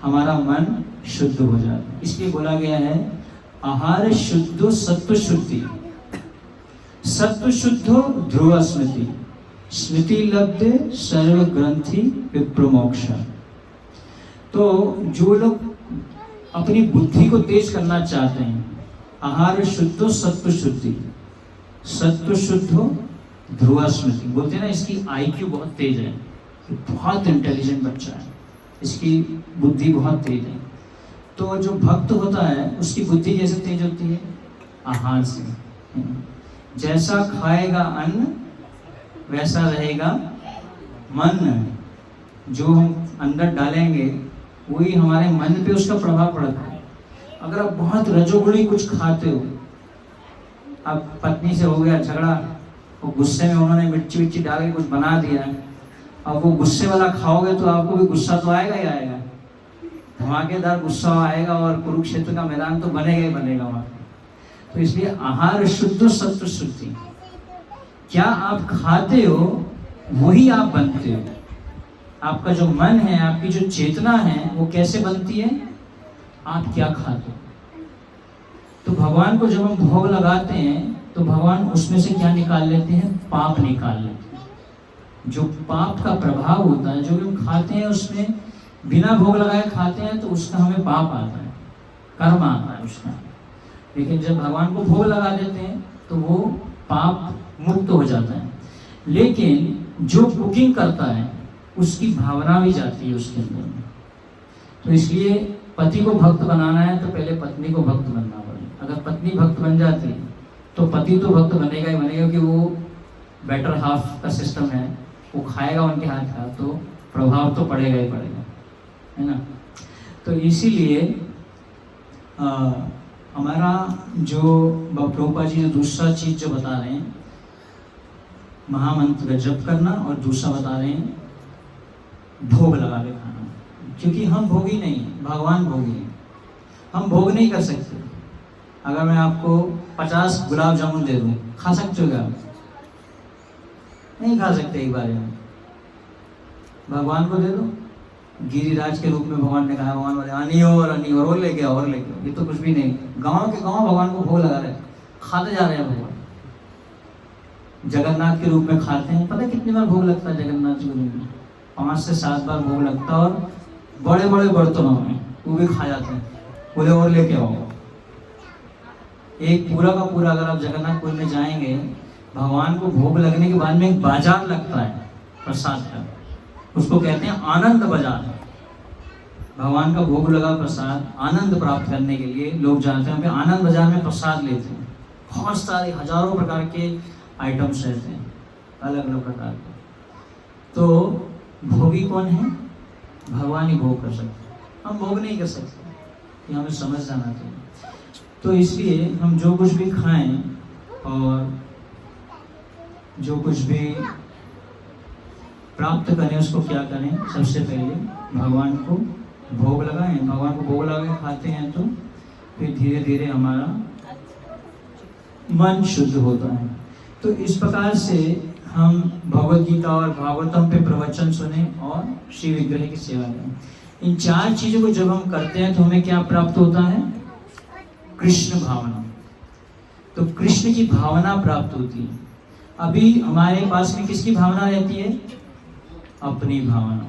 हमारा मन शुद्ध हो जाता है। इसलिए बोला गया है आहार शुद्धो सत्व शुद्धि, सत्व शुद्धो ध्रुव स्मृति, स्मृति लब्धे सर्व ग्रंथि विप्रमोक्ष। तो जो लोग अपनी बुद्धि को तेज करना चाहते हैं, आहार शुद्धो सत्व शुद्धि, सत्व शुद्धो ध्रुव स्मृति, बोलते हैं ना इसकी IQ बहुत तेज है, बहुत इंटेलिजेंट बच्चा है, इसकी बुद्धि बहुत तेज है। तो जो भक्त होता है उसकी बुद्धि कैसे तेज होती है, आहार से। जैसा खाएगा अन्न वैसा रहेगा मन, जो हम अंदर डालेंगे वही हमारे मन पे उसका प्रभाव पड़ता है। अगर आप बहुत रजोगुणी कुछ खाते हो, अब पत्नी से हो गया झगड़ा, वो गुस्से में उन्होंने मिर्ची विर्ची डाल के कुछ बना दिया, अब वो गुस्से वाला खाओगे तो आपको भी गुस्सा तो आएगा ही आएगा, धमाकेदार गुस्सा आएगा और कुरुक्षेत्र का मैदान तो बनेगा ही बनेगा वहाँ। तो इसलिए आहार शुद्ध सत्व शुद्धि, क्या आप खाते हो वही आप बनते हो। आपका जो मन है, आपकी जो चेतना है वो कैसे बनती है, आप क्या खाते हो। तो भगवान को जब हम भोग लगाते हैं तो भगवान उसमें से क्या निकाल लेते हैं, पाप निकाल लेते हैं। जो पाप का प्रभाव होता है, जो भी हम खाते हैं उसमें बिना भोग लगाए खाते हैं तो उसका हमें पाप आता है, कर्म आता है उसका। लेकिन जब भगवान को भोग लगा देते हैं तो वो पाप मुक्त हो जाता है। लेकिन जो बुकिंग करता है उसकी भावना भी जाती है उसके अंदर में। तो इसलिए पति को भक्त बनाना है तो पहले पत्नी को भक्त बनना पड़ेगा। अगर पत्नी भक्त बन जाती है तो पति तो भक्त बनेगा ही बनेगा, कि वो बेटर हाफ का सिस्टम है, वो खाएगा उनके हाथ का तो प्रभाव तो पड़ेगा ही पड़ेगा, है ना। तो इसीलिए हमारा जो प्रभुपाद जी जो दूसरा चीज जो बता रहे हैं, महामंत्र का जप करना, और दूसरा बता रहे हैं भोग लगा के खाना। क्योंकि हम भोगी नहीं, भगवान भोगी है, हम भोग नहीं कर सकते। अगर मैं आपको 50 गुलाब जामुन दे दूं, खा सकते हो क्या? नहीं खा सकते एक बार में। भगवान को दे दो, गिरिराज के रूप में भगवान ने कहा, भगवान बोले अनी और लेके आओ और लेके आओ। ये तो कुछ भी नहीं, गांव के गांव भगवान को भोग लगा रहे, खाते जा रहे हैं भगवान। जगन्नाथ के रूप में खाते हैं। पता है कितनी बार भोग लगता है जगन्नाथ जी को? 5 से 7 बार भोग लगता है, और बड़े बड़े बर्तनों में वो भी खा जाते हैं। बोले और लेके आओ। एक पूरा का पूरा अगर आप जगन्नाथपुर में जाएंगे, भगवान को भोग लगने के बाद में एक बाजार लगता है प्रसाद का, उसको कहते हैं आनंद बाजार। भगवान का भोग लगा प्रसाद, आनंद प्राप्त करने के लिए लोग जाते हैं, आनंद बाजार में प्रसाद लेते हैं। बहुत सारे हजारों प्रकार के आइटम्स रहते हैं, अलग अलग प्रकार के। तो भोगी कौन है? भगवान ही भोग कर सकते हैं, हम भोग नहीं कर सकते, ये हमें समझ जाना चाहिए। तो इसलिए हम जो कुछ भी खाएं और जो कुछ भी प्राप्त करें उसको क्या करें? सबसे पहले भगवान को भोग लगाएं। भगवान को भोग लगा के खाते हैं तो फिर धीरे धीरे हमारा मन शुद्ध होता है। तो इस प्रकार से हम भगवद गीता और भागवतम पे प्रवचन सुने और श्री विग्रह की सेवा करें। इन 4 चीजों को जब हम करते हैं तो हमें क्या प्राप्त होता है? कृष्ण भावना। तो कृष्ण की भावना प्राप्त होती है। अभी हमारे पास में किसकी भावना रहती है? अपनी भावना।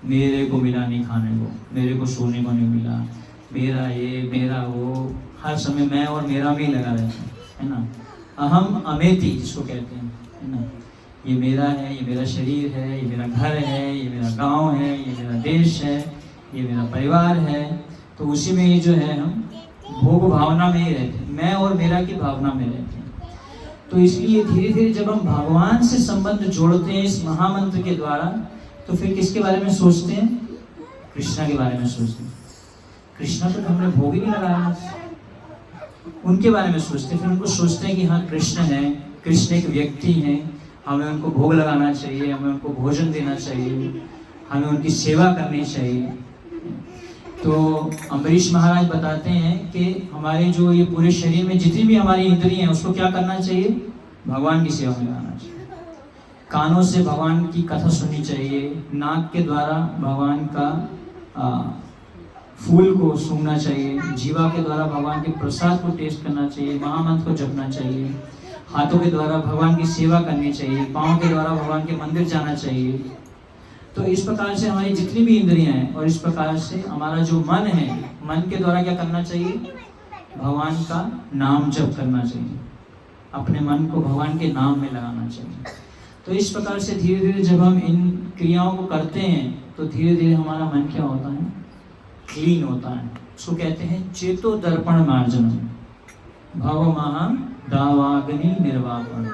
मेरे को मिला नहीं खाने को, मेरे को सोने को नहीं मिला, मेरा ये मेरा वो, हर समय मैं और मेरा में ही लगा रहता है ना। अहम अमेति जिसको कहते हैं, है ना। ये मेरा है, ये मेरा शरीर है, ये मेरा घर है, ये मेरा गांव है, ये मेरा देश है, ये मेरा परिवार है। तो उसी में ही जो है हम भोग भावना में ही रहते हैं, मैं और मेरा की भावना में रहते हैं। तो इसलिए धीरे धीरे जब हम भगवान से संबंध जोड़ते हैं इस महामंत्र के द्वारा, तो फिर किसके बारे में सोचते हैं? कृष्णा के बारे में सोचते हैं। कृष्णा तो हमने भोग ही नहीं लगाया, उनके बारे में सोचते हैं। फिर उनको सोचते हैं कि हाँ कृष्ण है, कृष्ण एक व्यक्ति है, हमें उनको भोग लगाना चाहिए, हमें उनको भोजन देना चाहिए, हमें उनकी सेवा करनी चाहिए। तो अम्बरीश महाराज बताते हैं कि हमारे जो ये पूरे शरीर में जितनी भी हमारी इंद्रियां हैं उसको क्या करना चाहिए? भगवान की सेवा में लगाना चाहिए। कानों से भगवान की कथा सुननी चाहिए, नाक के द्वारा भगवान का फूल को सूंघना चाहिए, जीवा के द्वारा भगवान के प्रसाद को टेस्ट करना चाहिए, महामंत्र को जपना चाहिए, हाथों के द्वारा भगवान की सेवा करनी चाहिए, पाँव के द्वारा भगवान के मंदिर जाना चाहिए। तो इस प्रकार से हमारी जितनी भी इंद्रियां हैं और इस प्रकार से हमारा जो मन है, मन के द्वारा क्या करना चाहिए? भगवान का नाम जप करना चाहिए, अपने मन को भगवान के नाम में लगाना चाहिए। तो इस प्रकार से धीरे धीरे जब हम इन क्रियाओं को करते हैं तो धीरे धीरे हमारा मन क्या होता है? क्लीन होता है। उसको कहते हैं चेतो दर्पण मार्जन, भव महा दावाग्नि निर्वापन।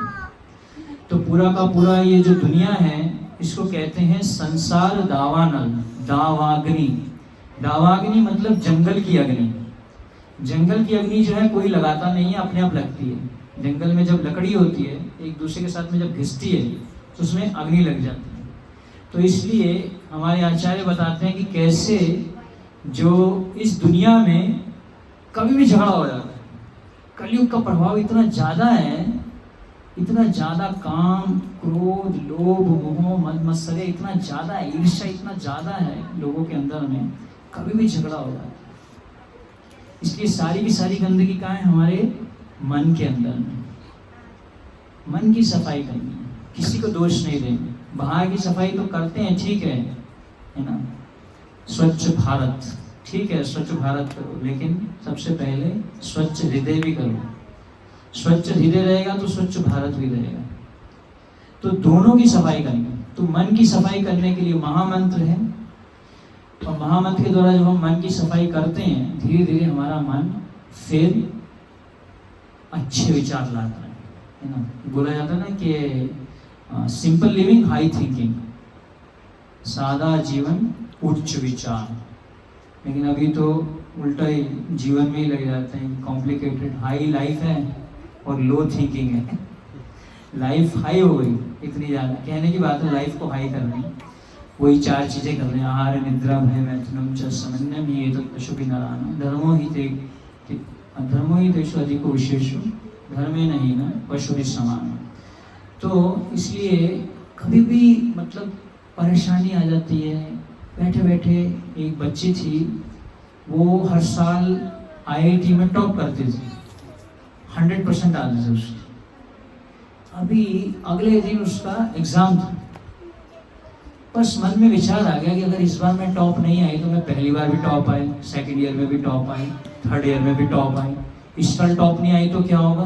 तो पूरा का पूरा ये जो दुनिया है इसको कहते हैं संसार दावानल, दावाग्नि। दावाग्नि मतलब जंगल की अग्नि। जंगल की अग्नि जो है कोई लगाता नहीं है, अपने आप लगती है। जंगल में जब लकड़ी होती है एक दूसरे के साथ में जब घिसती है तो उसमें अग्नि लग जाती है। तो इसलिए हमारे आचार्य बताते हैं कि कैसे जो इस दुनिया में कभी भी झगड़ा हो जाता है। कलयुग का प्रभाव इतना ज़्यादा है, इतना ज़्यादा काम, क्रोध, लोभ, मोह, मद मत्सर्य इतना ज़्यादा है, ईर्ष्या इतना ज़्यादा है लोगों के अंदर में, कभी भी झगड़ा हो जाता है। इसलिए सारी की सारी गंदगी कहाँ है? हमारे मन के अंदर में। मन की सफाई करनी है, किसी को दोष नहीं देंगे। बाहर की सफाई तो करते हैं, ठीक है ना। स्वच्छ भारत, ठीक है, स्वच्छ भारत करो, लेकिन सबसे पहले स्वच्छ हृदय भी करो। स्वच्छ हृदय रहेगा तो स्वच्छ भारत भी रहेगा। तो दोनों की सफाई करनी। तो मन की सफाई करने के लिए महामंत्र है, और महामंत्र के द्वारा जब हम मन की सफाई करते हैं धीरे धीरे हमारा मन फिर अच्छे विचार लाता है ना। बोला जाता है ना कि सिंपल लिविंग हाई थिंकिंग, सादा जीवन उच्च विचार। लेकिन अभी तो उल्टा ही जीवन में ही लग जाते हैं, कॉम्प्लिकेटेड। हाई लाइफ है और लो थिंकिंग है। लाइफ हाई हो गई इतनी ज़्यादा, कहने की बात है लाइफ को हाई करनी। वही 4 चीज़ें कर रहे हैं, आहार निद्रा भय मैथुनम च समन्वयम ही तो पशुपि नारायण धर्मो ही तेषु अधिको विशेषो धर्मे नहीं न पशु समान। तो इसलिए कभी भी मतलब परेशानी आ जाती है। बैठे बैठे एक बच्ची थी, वो हर साल IIT में टॉप करती थी, 100% आते थे उसकी। अभी अगले दिन उसका एग्जाम था। बस मन में विचार आ गया कि अगर इस बार मैं टॉप नहीं आई तो मैं पहली बार भी टॉप आई, सेकंड ईयर में भी टॉप आई, थर्ड ईयर में भी टॉप आई, इस साल टॉप नहीं आई तो क्या होगा।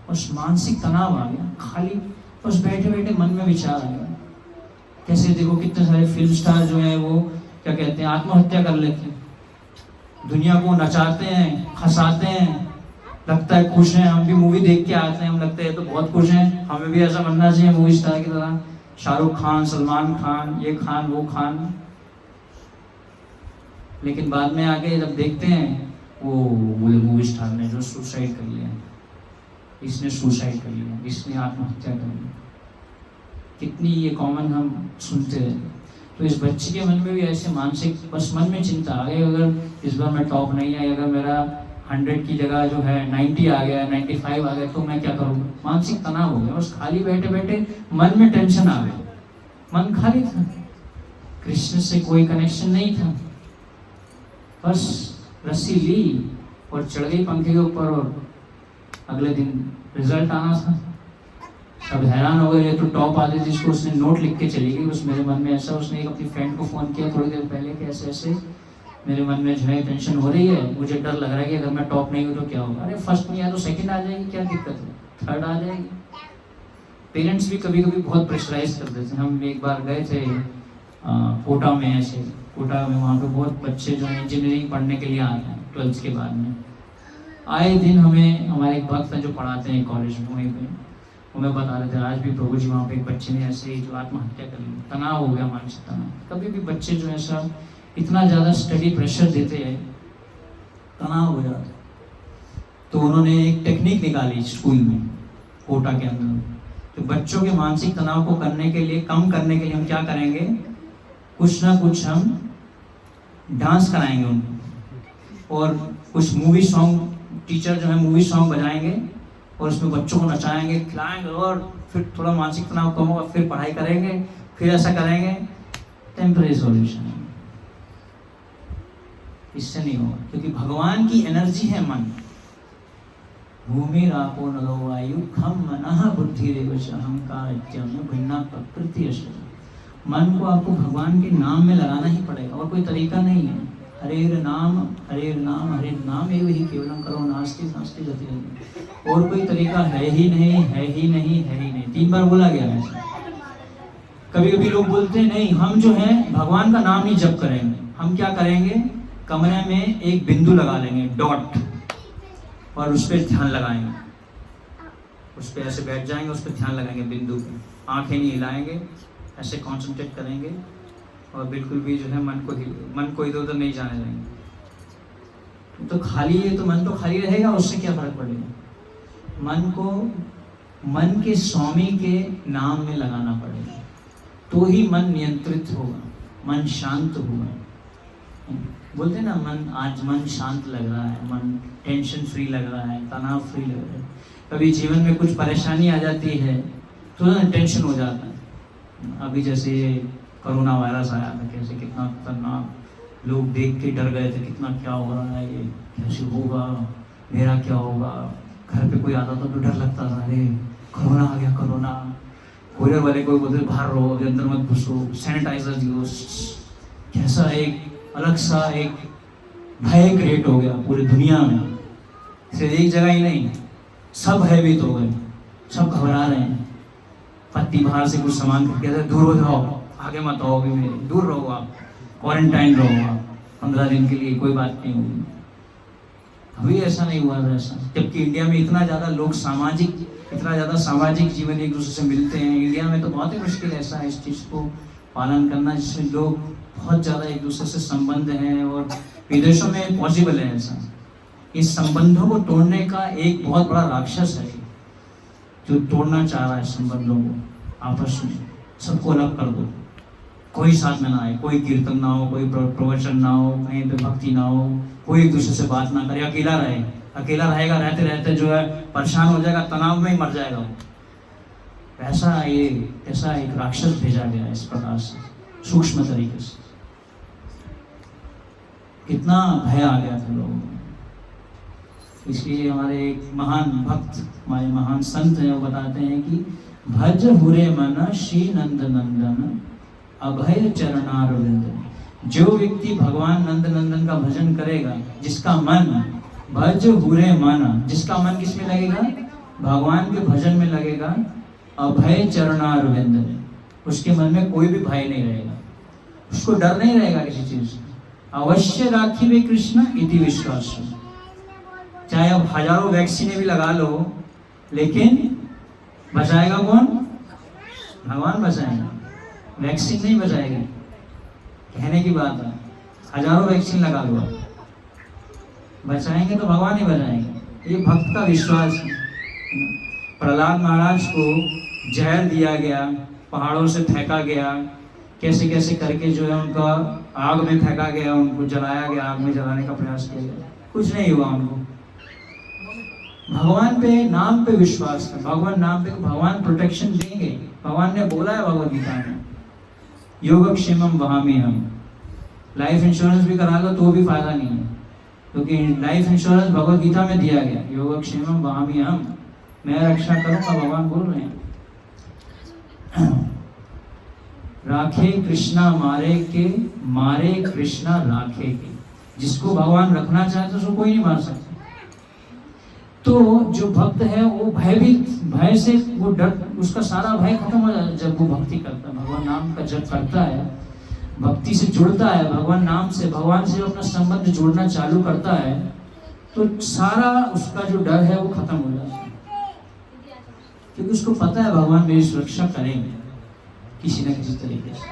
बस मानसिक तनाव आ गया, खाली बस बैठे बैठे मन में विचार आ गया। कैसे देखो कितने सारे फिल्म स्टार जो हैं वो क्या कहते हैं, आत्महत्या कर लेते हैं, दुनिया को नचाते हैं, हंसाते हैं, लगता है खुश हैं। हम भी मूवी देख के आते हैं, हम लगते हैं तो बहुत खुश हैं, हमें भी ऐसा बनना चाहिए मूवी स्टार की तरह, शाहरुख खान, सलमान खान, ये खान वो खान। लेकिन बाद में आके जब देखते हैं वो मूवी स्टार ने जो सुसाइड कर लिया, इसने सुसाइड कर लिया, इसने आत्महत्या कर ली, कितनी ये कॉमन हम सुनते हैं। तो इस बच्चे के मन में भी ऐसे मानसिक बस मन में चिंता आ गई, अगर इस बार मैं टॉप नहीं आई, अगर मेरा 100 की जगह जो है 90 आ गया, 95 आ गया तो मैं क्या करूँ। मानसिक तनाव हो गया, बस खाली बैठे बैठे मन में टेंशन आ गई, मन खाली था, कृष्ण से कोई कनेक्शन नहीं था। बस रस्सी ली और चढ़ गई पंखे के ऊपर, और अगले दिन रिजल्ट आना था। सब हैरान हो गए, तो टॉप आते जिसको उसने नोट लिख के चली गई। उस मेरे मन में ऐसा, उसने एक अपनी फ्रेंड को फ़ोन किया थोड़ी देर पहले कि ऐसे ऐसे मेरे मन में जो है टेंशन हो रही है, मुझे डर लग रहा है कि अगर मैं टॉप नहीं हूँ तो क्या होगा। अरे फर्स्ट नहीं आया तो सेकंड आ जाएगी, क्या दिक्कत है, थर्ड आ जाएगी। पेरेंट्स भी कभी कभी बहुत प्रेशराइज कर देते हैं। हम एक बार गए थे कोटा में, ऐसे कोटा में, वहाँ पे बहुत बच्चे जो है इंजीनियरिंग पढ़ने के लिए आते हैं 12th के बाद में। आए दिन हमें हमारे एक भक्त हैं जो पढ़ाते हैं कॉलेज में, वहीं पे हमें बता रहे थे आज भी प्रभु जी वहाँ पे एक बच्चे ने ऐसे ही जो आत्महत्या कर ली, तनाव हो गया, मानसिक तनाव। कभी भी बच्चे जो है सब इतना ज़्यादा स्टडी प्रेशर देते हैं, तनाव हो जाता है। तो उन्होंने एक टेक्निक निकाली स्कूल में, कोटा के अंदर, तो बच्चों के मानसिक तनाव को करने के लिए, कम करने के लिए हम क्या करेंगे, कुछ ना कुछ हम डांस कराएंगे उनको, और कुछ मूवी सॉन्ग, टीचर जो है मूवी सॉन्ग बजाएंगे और उसमें बच्चों को नचाएंगे, खिलाएंगे, और फिर थोड़ा मानसिक तनाव कम होगा, फिर पढ़ाई करेंगे, फिर ऐसा करेंगे। टेम्परेरी सॉल्यूशन, इससे नहीं होगा, क्योंकि भगवान की एनर्जी है मन। भूमि रापो नलो वायु खम मनः बुद्धि रेवच अहंकार इत्यम्य भिन्ना प्रकृति अशेष। मन को आपको भगवान के नाम में लगाना ही पड़ेगा, और कोई तरीका नहीं है। हरेर नाम हरेर नाम हरेर नाम एवं ही केवलम करो नास्ति नास्ति गति नहीं। और कोई तरीका है ही नहीं, है ही नहीं, है ही नहीं, 3 बार बोला गया है। कभी कभी लोग बोलते हैं नहीं, हम जो है भगवान का नाम ही जप करेंगे। हम क्या करेंगे, कमरे में एक बिंदु लगा लेंगे, डॉट, और उस पर ध्यान लगाएंगे, उस पर ऐसे बैठ जाएंगे, उस पर ध्यान लगाएंगे बिंदु पे, आंखें नहीं हिलाएंगे, ऐसे कॉन्सेंट्रेट करेंगे, और बिल्कुल भी जो है मन को इधर उधर नहीं जाने देंगे। तो खाली है तो मन तो खाली रहेगा, उससे क्या फर्क पड़ेगा। मन को मन के स्वामी के नाम में लगाना पड़ेगा, तो ही मन नियंत्रित होगा, मन शांत होगा। बोलते हैं ना, आज मन शांत लग रहा है, मन टेंशन फ्री लग रहा है, तनाव फ्री लग रहा है। कभी जीवन में कुछ परेशानी आ जाती है तो ना टेंशन हो जाता है। अभी जैसे कोरोना वायरस आया था, कैसे कितना खतरनाक, लोग देख के डर गए थे, कितना क्या हो रहा है, ये कैसे होगा, मेरा क्या होगा। घर पे कोई आता था तो डर लगता था, अरे कोरोना आ गया, कोरोना। कोरियर वाले को बोलते बाहर रहो, अभी अंदर मत घुसो, सैनिटाइजर यूज। कैसा एक अलग सा एक भय क्रिएट हो गया पूरी दुनिया में। सिर्फ एक जगह ही नहीं, सब भयभीत हो गए, सब घबरा रहे हैं। पति बाहर से कुछ सामान खरीद के, दूर हो जाओ, आगे मत आओ, अभी मेरे दूर रहो, आप क्वारंटाइन रहो, आप 15 दिन के लिए, कोई बात नहीं होगी। अभी ऐसा नहीं हुआ था ऐसा, जबकि इंडिया में इतना ज़्यादा लोग इतना ज़्यादा सामाजिक जीवन एक दूसरे से मिलते हैं। इंडिया में तो बहुत ही मुश्किल ऐसा है इस चीज़ को पालन करना, जिसमें लोग बहुत ज़्यादा एक दूसरे से संबंध हैं, और विदेशों में पॉसिबल है ऐसा। इस संबंधों को तोड़ने का एक बहुत बड़ा राक्षस है जो तोड़ना चाह रहा है संबंधों को आपस में। सबको अलग कर दो, कोई साथ में ना आए, कोई कीर्तन ना हो, कोई प्रवचन ना हो, कहीं पे भक्ति ना हो, कोई एक दूसरे से बात ना करे, अकेला रहे। अकेला रहेगा, रहते रहते जो है परेशान हो जाएगा, तनाव में ही मर जाएगा वो। ऐसा एक राक्षस भेजा गया है इस प्रकार से, सूक्ष्म तरीके से। कितना भय आ गया था लोगों में। इसलिए हमारे एक महान भक्त, हमारे महान संत हैं, वो बताते हैं कि भज हुरे मन श्री नंद नंदन अभय चरणारविंद। जो व्यक्ति भगवान नंद नंदन का भजन करेगा, जिसका मन भज हुरे मन, जिसका मन किसमें लगेगा? भगवान के भजन में लगेगा। अभय चरणारविंद में, उसके मन में कोई भी भय नहीं रहेगा, उसको डर नहीं रहेगा किसी चीज का। अवश्य राखी वे कृष्ण इति विश्वास। चाहे आप हजारों वैक्सीन भी लगा लो, लेकिन बचाएगा कौन? भगवान बचाएगा, वैक्सीन नहीं बचाएगा। कहने की बात है, हजारों वैक्सीन लगा लो, बचाएंगे तो भगवान ही बचाएंगे। ये भक्त का विश्वास है। प्रहलाद महाराज को जहर दिया गया, पहाड़ों से फेंका गया, कैसे कैसे करके जो है उनका आग में फेंका गया, उनको जलाया गया, आग में जलाने का प्रयास किया गया, कुछ नहीं हुआ उनको। भगवान पे, नाम पे विश्वास है, भगवान नाम पे, भगवान प्रोटेक्शन देंगे। भगवान ने बोला है भगवद गीता में, योगक्षेमम वहामि हम। लाइफ इंश्योरेंस भी करा लो तो भी फायदा नहीं है, क्योंकि लाइफ इंश्योरेंस भगवद गीता में दिया गया, योगक्षेमम वहामि हम, मैं रक्षा करूंगा, भगवान बोल रहे हैं। राखे कृष्णा मारे के, मारे कृष्णा राखे के। जिसको भगवान रखना चाहे तो उसको कोई नहीं मार सकता। तो जो भक्त है वो भयभीत, भय से वो डर, उसका सारा भय खत्म हो जाता है जब वो भक्ति करता है, भगवान नाम का जप करता है, भक्ति से जुड़ता है, भगवान नाम से, भगवान से अपना संबंध जोड़ना चालू करता है, तो सारा उसका जो डर है वो खत्म हो जाता है। क्योंकि उसको पता है भगवान मेरी सुरक्षा करेंगे किसी न किसी तरीके से।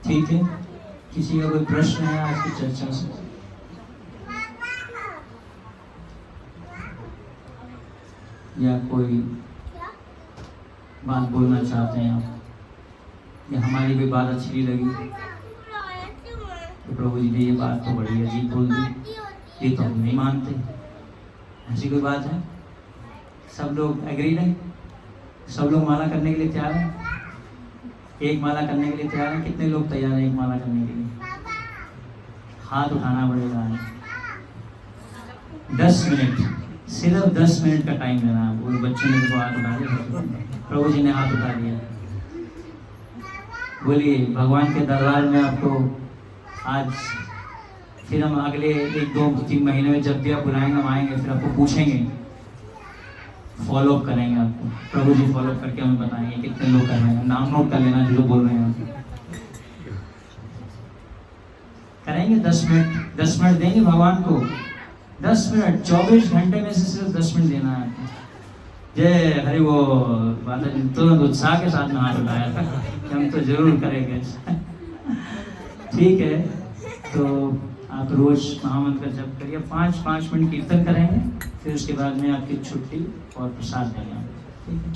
ठीक है, किसी का कोई प्रश्न है आज की चर्चा से? या कोई बात बोलना चाहते हैं आप, या हमारी कोई बात अच्छी नहीं लगी तो प्रभु जी ने ये बात तो बड़ी अजीब बोल दी, ये तो हम नहीं मानते, ऐसी कोई बात है? सब लोग एग्रीड है? सब लोग माला करने के लिए तैयार है? एक माला करने के लिए तैयार है? कितने लोग तैयार हैं एक माला करने के लिए? हाथ उठाना पड़ेगा। 10 मिनट, सिर्फ 10 मिनट का टाइम देना है। वो बच्चे ने तो हाथ उठा दिया, प्रभु जी ने हाथ उठा दिया। बोलिए, भगवान के दरबार में आपको आज, फिर हम अगले 1-2-3 महीने में जब भी आप बुलाएंगे हम आएंगे, फिर आपको पूछेंगे, फॉलोअप करेंगे आपको। प्रभु जी फॉलोअप करके हमें बताएंगे कितने लोग कर रहे हैं। नाम नोट कर लेना जो बोल रहे हैं आप। करेंगे 10 मिनट, 10 मिनट देंगे भगवान को। 10 मिनट, 24 घंटे में से सिर्फ 10 मिनट देना है आपको। जय हरि वो बात तुरंत उत्साह के साथ में हाथ उठाया था, हम तो जरूर करेंगे। ठीक है, तो आप रोज महामंत्र का जप करिए, 5-5 मिनट कीर्तन करेंगे, फिर उसके बाद में आपकी छुट्टी और प्रसाद देंगे। ठीक है,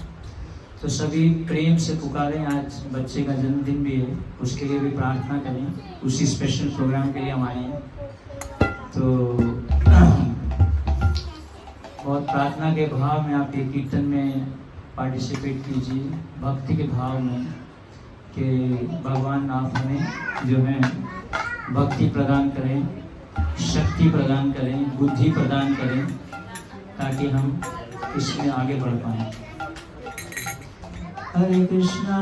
तो सभी प्रेम से पुकारें। आज बच्चे का जन्मदिन भी है, उसके लिए भी प्रार्थना करें। उसी स्पेशल प्रोग्राम के लिए हम आए हैं, तो बहुत प्रार्थना के भाव में आप ये कीर्तन में पार्टिसिपेट कीजिए, भक्ति के भाव में कि भगवान आप हमें जो है भक्ति प्रदान करें, शक्ति प्रदान करें, बुद्धि प्रदान करें, ताकि हम इसमें आगे बढ़ पाएं। हरे कृष्णा।